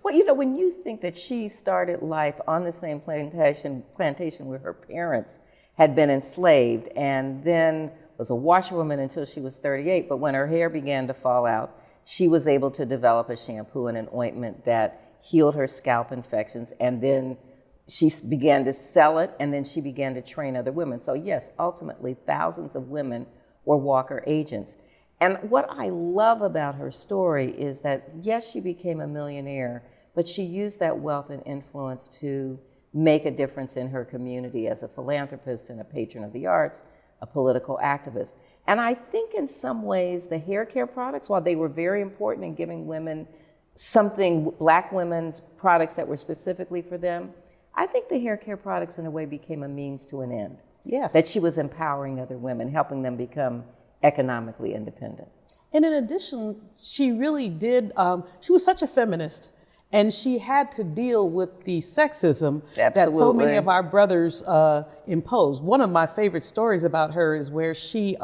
Well, you know, when you think that she started life on the same plantation where her parents had been enslaved, and then was a washerwoman until she was 38, but when her hair began to fall out, she was able to develop a shampoo and an ointment that healed her scalp infections, and then she began to sell it, and then she began to train other women. So yes, ultimately, thousands of women were Walker agents. And what I love about her story is that, yes, she became a millionaire, but she used that wealth and influence to make a difference in her community as a philanthropist and a patron of the arts, a political activist. And I think in some ways the hair care products, while they were very important in giving women something, Black women's products that were specifically for them, I think the hair care products in a way became a means to an end. Yes. That she was empowering other women, helping them become economically independent. And in addition, she really did, she was such a feminist, and she had to deal with the sexism that so many of our brothers imposed. One of my favorite stories about her is where she,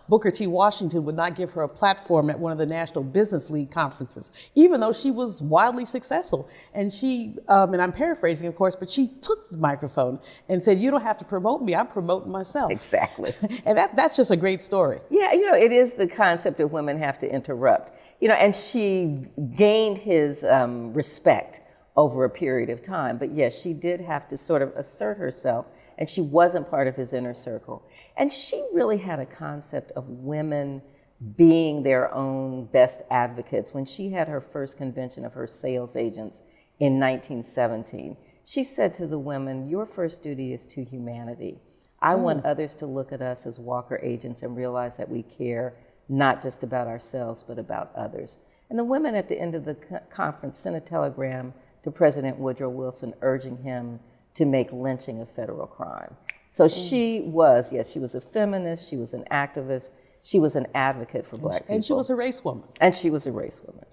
Booker T. Washington would not give her a platform at one of the National Business League conferences, even though she was wildly successful. And she, and I'm paraphrasing, of course, but she took the microphone and said, "You don't have to promote me, I'm promoting myself." Exactly. And that's just a great story. Yeah, you know, it is the concept of women have to interrupt. You know, and she gained his respect over a period of time. But yes, she did have to sort of assert herself, and she wasn't part of his inner circle. And she really had a concept of women being their own best advocates. When she had her first convention of her sales agents in 1917, she said to the women, "Your first duty is to humanity. I want others to look at us as Walker agents and realize that we care not just about ourselves, but about others." And the women at the end of the conference sent a telegram to President Woodrow Wilson urging him to make lynching a federal crime. So she was, yes, she was a feminist, she was an activist, she was an advocate for Black people. And she was a race woman. And she was a race woman.